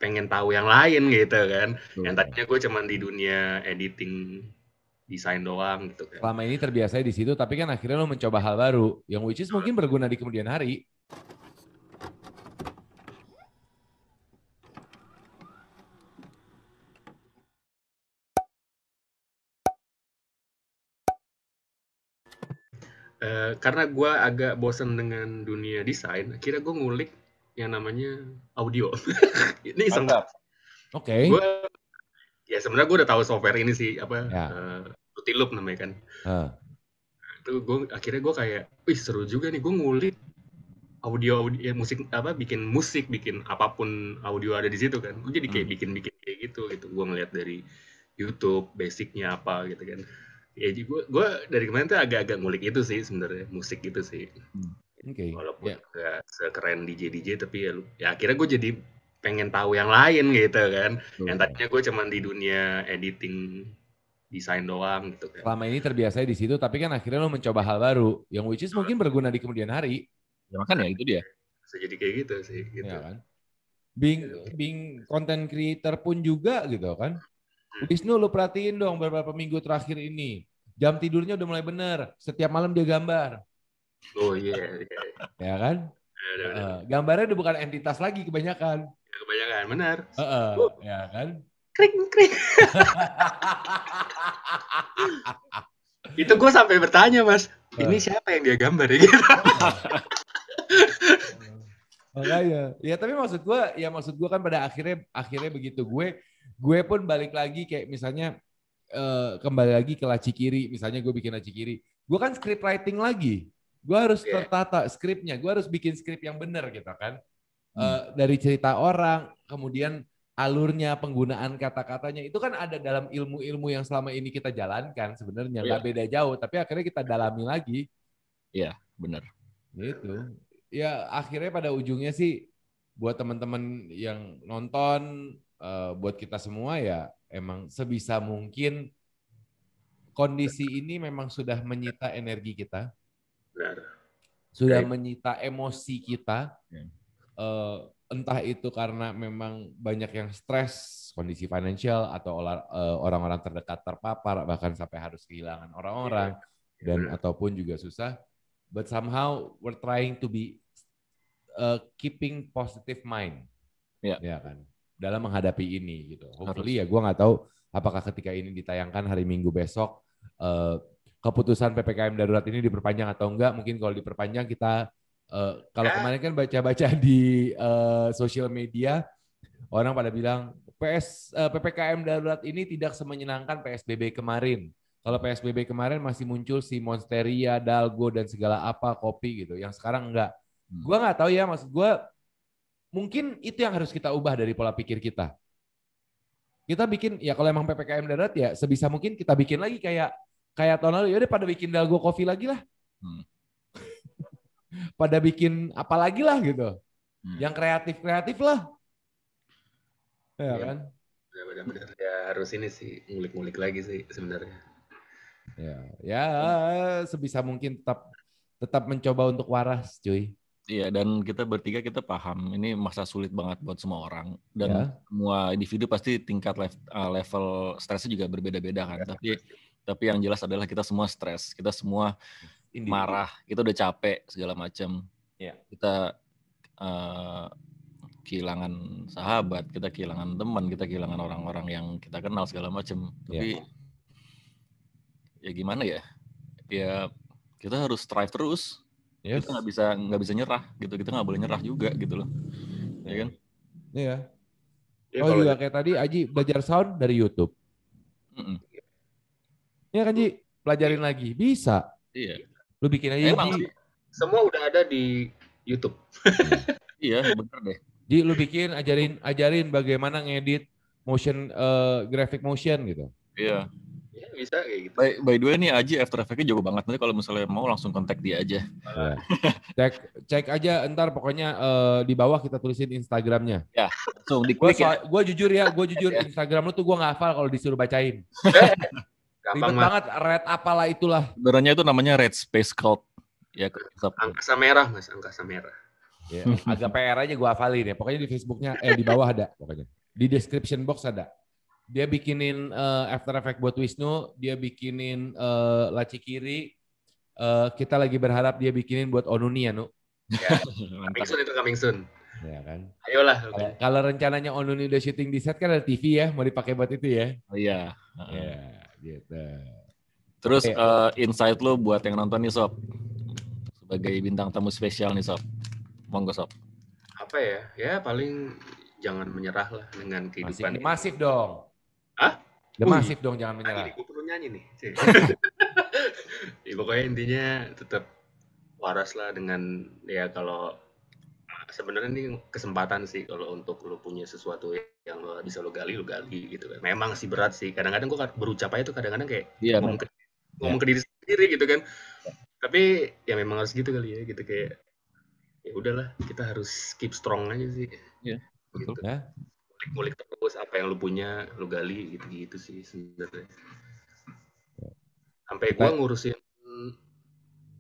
pengen tahu yang lain gitu kan. Yang Betul. tadinya gue cuman di dunia editing desain doang gitu kan. Selama ini terbiasa di situ, tapi kan akhirnya lo mencoba hal baru, yang which is mungkin berguna di kemudian hari. Karena gue agak bosen dengan dunia desain, akhirnya gue ngulik yang namanya audio. Ini iseng banget. Mantap. Oke. Gue ya sebenarnya gue udah tahu software ini sih apa Ya. Fruity Loop namanya kan. Hah. Itu gue akhirnya gue kayak, wih seru juga nih gue ngulik audio, audio ya, musik apa bikin musik bikin apapun audio ada di situ kan. Gue jadi kayak Hmm. bikin kayak gitu. Gue ngeliat dari YouTube basicnya apa gitu kan. Ya jadi gue dari kemarin tuh agak-agak ngulik itu sih sebenarnya musik gitu sih. Hmm. Oke. Walaupun Ya. gak sekeren DJ tapi ya akhirnya gue jadi pengen tahu yang lain gitu kan. Yang Betul. tadinya gue cuman di dunia editing desain doang gitu kan. Selama ini terbiasa di situ, tapi kan akhirnya lo mencoba hal baru, yang which is mungkin berguna di kemudian hari. Ya makanya itu dia. Bisa jadi kayak gitu sih gitu. Ya kan? Being being content creator pun juga gitu kan. Wisnu lu perhatiin dong beberapa minggu terakhir ini. Jam tidurnya udah mulai bener. Setiap malam dia gambar. Oh iya, iya. Ya kan? Benar. Gambarnya udah bukan entitas lagi kebanyakan. Ya, kebanyakan benar. Ya kan? Krik krik. Itu gue sampai bertanya mas, ini siapa yang dia gambar ya gitu. Makanya, ya tapi maksud gue kan pada akhirnya begitu gue pun balik lagi kayak misalnya kembali lagi ke laci kiri, misalnya gue bikin laci kiri, gue kan script writing lagi, gue harus tertata skripnya, gue harus bikin skrip yang benar gitu kan, dari cerita orang, kemudian alurnya, penggunaan kata-katanya itu kan ada dalam ilmu-ilmu yang selama ini kita jalankan sebenarnya nggak beda jauh, tapi akhirnya kita dalami lagi. Iya, benar. Gitu. Ya akhirnya pada ujungnya sih buat teman-teman yang nonton, buat kita semua ya emang sebisa mungkin kondisi ini memang sudah menyita energi kita, Benar. sudah menyita emosi kita, Ya. entah itu karena memang banyak yang stres, kondisi finansial atau orang-orang terdekat terpapar, bahkan sampai harus kehilangan orang-orang dan ataupun juga susah. But somehow we're trying to be keeping positive mind, ya kan, dalam menghadapi ini gitu. Hopefully ya gue nggak tahu apakah ketika ini ditayangkan hari Minggu besok keputusan PPKM darurat ini diperpanjang atau enggak. Mungkin kalau diperpanjang kita kalau kemarin kan baca-baca di sosial media orang pada bilang PPKM darurat ini tidak semenyenangkan PSBB kemarin. Kalau PSBB kemarin masih muncul si Monsteria, Dalgo dan segala apa kopi gitu. Yang sekarang enggak. Gue nggak tahu ya, maksud gue mungkin itu yang harus kita ubah dari pola pikir kita. Kita bikin ya kalau emang PPKM darurat ya sebisa mungkin kita bikin lagi kayak tahun lalu, ya udah pada bikin Dalgo Coffee lagi lah. Pada bikin apa lagi lah gitu. Yang kreatif lah. Ya kan? Benar-benar ya harus ini sih ngulik-ngulik lagi sih sebenarnya. Ya sebisa mungkin tetap mencoba untuk waras, cuy. Iya, dan kita bertiga kita paham ini masa sulit banget buat semua orang dan semua individu pasti tingkat level stresnya juga berbeda-beda kan. Tapi yang jelas adalah kita semua stres, kita semua marah, kita udah capek segala macam. Kita kehilangan sahabat, kita kehilangan teman, kita kehilangan orang-orang yang kita kenal segala macam. Tapi ya gimana ya? Ya kita harus strive terus. Kita nggak bisa nyerah gitu, kita nggak boleh nyerah juga gitu loh, ya kan? Iya. Oh juga kayak tadi Aji belajar sound dari YouTube. Iya kan Ji, pelajarin lagi bisa. Iya. Lu bikin aja Ji. Semua udah ada di YouTube. Iya bener deh. Ji lu bikin ajarin bagaimana ngedit motion graphic motion gitu. Iya. Ya, bisa kayak gitu. By the way nih Aji After Effects-nya jago banget. Nanti kalau misalnya mau langsung kontak dia aja. Cek aja ntar pokoknya di bawah kita tulisin Instagramnya. Ya, langsung diklik ya. Gue jujur Instagram lu tuh gue nggak hafal kalau disuruh bacain. Ribet banget, red apalah itulah. Sebenarnya itu namanya Red Space Cult. Ya, angkasa merah mas, angkasa merah. Ya, agak PR aja gue hafalin ya. Pokoknya di Facebooknya, di bawah ada pokoknya. Di description box ada. Dia bikinin After Effect buat Wisnu, dia bikinin laci kiri. Kita lagi berharap dia bikinin buat Onuni ya, Nu. Ya, coming soon. Ya kan. Ayolah. Kalau rencananya Onuni udah syuting di set kan ada TV ya, mau dipakai buat itu ya. Oh iya. Ya, gitu. Terus insight lo buat yang nonton nih Sob, sebagai bintang tamu spesial nih Sob. Monggo Sob. Apa ya? Ya paling jangan menyerah lah dengan kehidupan. Masif dong. Hah? Masif dong, jangan menyerah. Gue perlu nyanyi nih. Ya, pokoknya intinya tetap waras lah dengan ya kalau sebenarnya ini kesempatan sih kalau untuk lo punya sesuatu yang lo bisa lo gali gitu kan. Memang sih berat sih. Kadang-kadang gue berucap aja tuh kadang-kadang kayak ngomong ke diri sendiri gitu kan. Tapi ya memang harus gitu kali ya gitu kayak ya udahlah kita harus keep strong aja sih. Iya. Betul. Gitu. Ya. Mulik terus apa yang lo punya lo gali gitu sih sebenarnya. Sampai gue ngurusin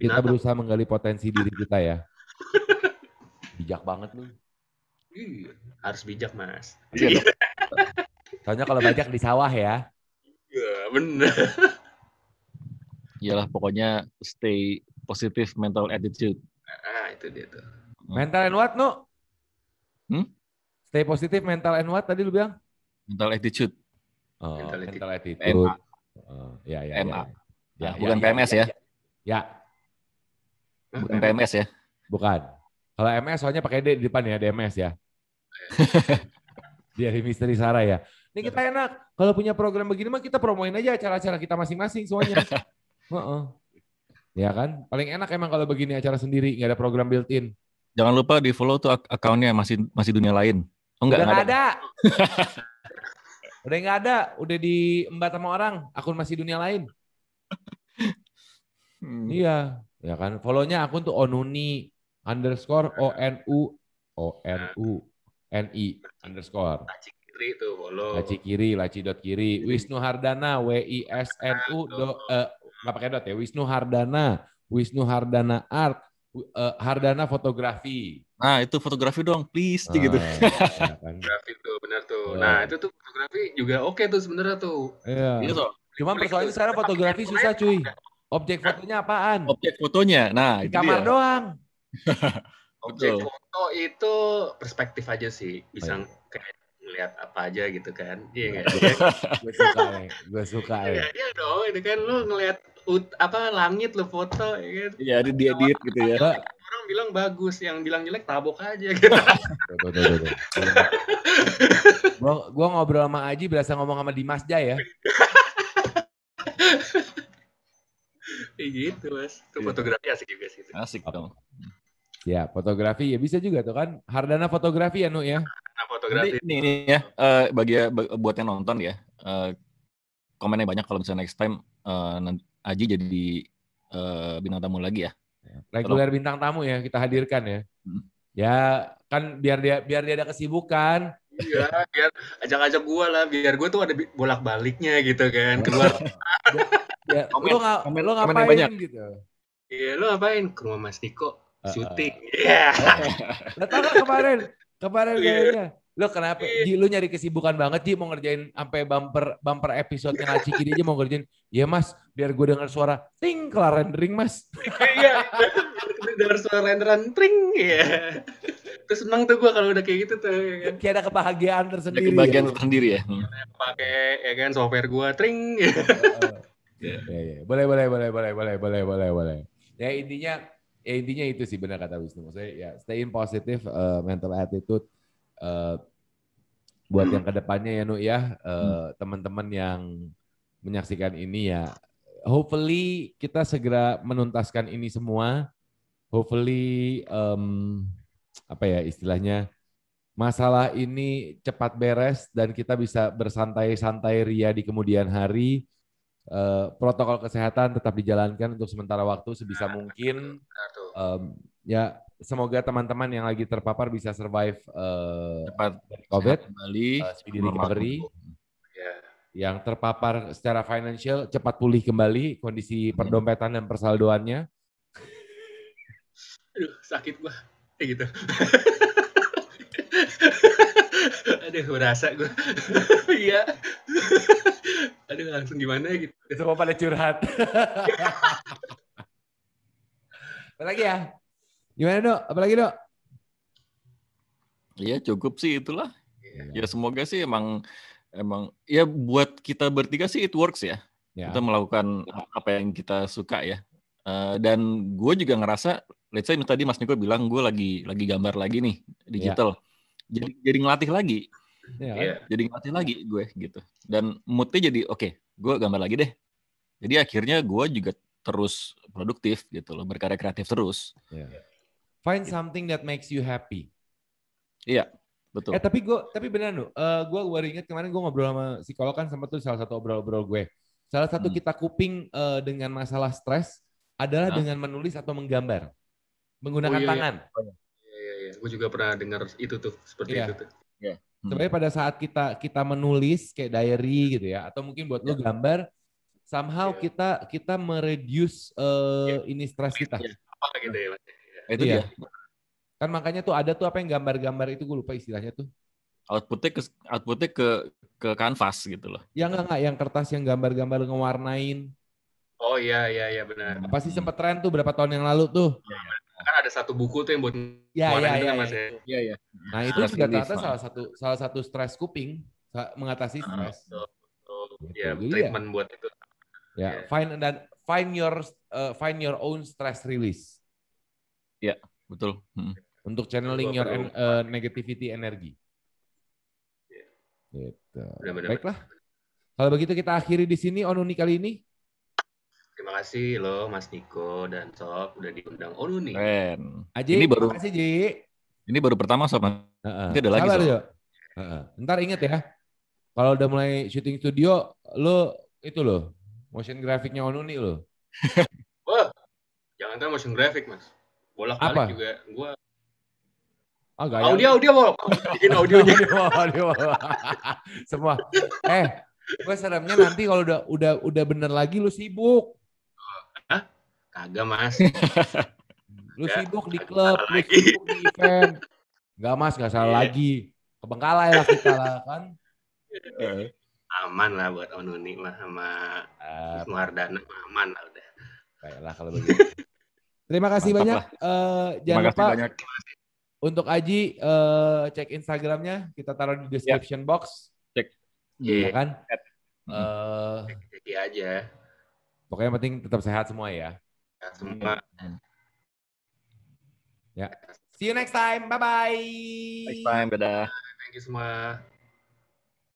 kita berusaha menggali potensi diri kita ya. Bijak banget lu. Iya, harus bijak Mas. Iya. Soalnya kalau bajak di sawah ya. Iya bener. Iyalah pokoknya stay positive mental attitude. Itu dia tuh. Mental and what, No? Stay positive, mental and what tadi lu bilang? Mental attitude. Oh, mental attitude. MA. Ya. Ya, bukan PMS ya. Ya. Bukan PMS ya. Bukan. Kalau MS soalnya pakai D di depan ya, DMS ya. Dari Misteri Sarah ya. Ini kita enak. Kalau punya program begini mah kita promoin aja acara-acara kita masing-masing semuanya. Ya kan? Paling enak emang kalau begini acara sendiri, nggak ada program built-in. Jangan lupa di follow tuh akunnya masih dunia lain. Oh, udah nggak ada. Udah nggak ada. Udah diembat sama orang. Akun masih dunia lain. Iya. Ya kan? Follow-nya akun tuh Onuni _ONUNI _ Laci kiri tuh follow. laci.kiri. Wisnu Hardana WISNU nggak pakai dot ya. Wisnu Hardana Art. Hardana Fotografi. Nah itu fotografi dong, please gitu. Ya kan? Fotografi tuh benar tuh. Nah itu tuh fotografi juga oke tuh sebenarnya tuh. Iya. Cuman persoalannya sekarang fotografi susah cuy. Objek fotonya apaan? Objek fotonya, nah di kamar doang. Objek foto itu perspektif aja sih, bisa kayak ngeliat apa aja gitu kan. Iya nggak? Gue suka ya. Iya dong, itu kan lu ngeliat langit lu foto ya kan. Iya, diedit gitu ya. Orang bilang bagus, yang bilang jelek tabok aja gitu. Gua ngobrol sama Aji berasa ngomong sama Dimas Jaya ya. Gitu Mas. Itu fotografi asik juga sih. Asik dong. Ya, fotografi ya bisa juga tuh kan. Hardana Fotografi ya, Nu ya. Nah, fotografi. Ini ya, buat yang nonton ya. Komennya banyak kalau misalnya next time Aji jadi bintang tamu lagi ya. Reguler bintang tamu ya kita hadirkan ya. Ya, kan biar dia ada kesibukan. Iya, biar ajak-ajak gue lah, biar gue tuh ada bolak-baliknya gitu kan, keluar. Lo ngapain gitu? Iya, lo ngapain? Ke rumah Mas Niko, syuting. Iya. Lo tau gak kemarin kayaknya. Lo kenapa? Ji, lo nyari kesibukan banget, Ji, mau ngerjain sampai bumper episode-nya Laci Kiri aja mau ngerjain. Iya Mas, biar gue dengar suara ting kelar rendering Mas. Iya, dengar suara renderan tring ya. Terus senang tuh gue kalau udah kayak gitu tuh. Ya kan? Kayak ada kebahagiaan tersendiri. Ada kebahagiaan tersendiri ya. Pakai ya kan software gue tring. Ya. Boleh. Ya intinya itu sih benar kata Wisnu. Maksudnya ya stay in positive mental attitude buat yang kedepannya ya Nu ya. Teman-teman yang menyaksikan ini ya. Hopefully kita segera menuntaskan ini semua. Hopefully apa ya istilahnya masalah ini cepat beres dan kita bisa bersantai-santai ria di kemudian hari. Protokol kesehatan tetap dijalankan untuk sementara waktu sebisa mungkin. Ya semoga teman-teman yang lagi terpapar bisa survive cepat COVID, kembali, speedy recovery. Yang terpapar secara financial cepat pulih kembali kondisi perdompetan dan persaldoannya. Aduh, sakit gua. gitu. Aduh, berasa gue. Iya. Aduh, langsung gimana gitu. Semua pada curhat. Apalagi ya? Gimana Dok? Apalagi Dok? Iya cukup sih itulah. Ya semoga sih emang ya buat kita bertiga sih it works ya. Kita melakukan apa yang kita suka ya. Dan gue juga ngerasa, let's say tadi Mas Niko bilang gue lagi gambar lagi nih digital. Jadi ngelatih lagi. Jadi ngelatih lagi gue gitu. Dan moodnya jadi oke, gue gambar lagi deh. Jadi akhirnya gue juga terus produktif gitu loh, berkarya kreatif terus. Find something that makes you happy. Iya, betul. Tapi beneran loh, gue baru ingat kemarin gue ngobrol sama psikolog kan, sama tuh salah satu obrol-obrol gue. Salah satu kita kuping dengan masalah stres adalah dengan menulis atau menggambar menggunakan tangan. Iya. Gue juga pernah dengar itu tuh, seperti itu tuh. Sebenarnya pada saat kita menulis kayak diary gitu ya, atau mungkin buat lu gambar, somehow kita mereduce ini stres kita. Apa gitu ya, Mas? Itu dia. Kan makanya tuh ada tuh apa yang gambar-gambar itu, gue lupa istilahnya tuh. Outputnya ke kanvas gitu loh. Ya enggak yang kertas yang gambar-gambar ngewarnain. Oh iya benar. Pasti sempat tren tuh berapa tahun yang lalu tuh. Kan ada satu buku tuh yang buat warnain itu kan Mas. Iya. Nah itu juga ternyata salah satu stres kuping, mengatasi stres. Ya, treatment buat itu. Ya, find your own stress release. Ya, betul. Untuk channeling your negativity energy. Gitu. Baiklah. Kalau begitu kita akhiri di sini Onuni kali ini. Terima kasih loh Mas Niko dan Sob udah diundang Onuni. Aji, terima kasih Ji. Ini baru pertama Sob. Nanti ada lagi Sob. Ntar inget ya. Kalau udah mulai syuting studio, lo itu loh, motion grafiknya Onuni lo. Wah, jangan kan motion graphic Mas. Bolak-balik juga gue. Audio mau bikin audionya. Audio. Semua. Gue seremnya nanti kalau udah bener lagi lu sibuk. Hah? Kagak Mas. Lu sibuk di klub, lu sibuk di event. Enggak Mas, enggak salah lagi. Kebengkalai lah kita lah kan. Aman lah buat Onuni mah sama Wardana aman lah udah. Baiklah kalau begitu. Terima kasih banyak. Jangan lupa banyak. Untuk Aji cek Instagramnya, kita taruh di description box. Cek. Iya kan? Cek aja. Pokoknya penting tetap sehat semua ya. Semua. Ya. See you next time. Bye bye. Next time, dadah. Thank you semua.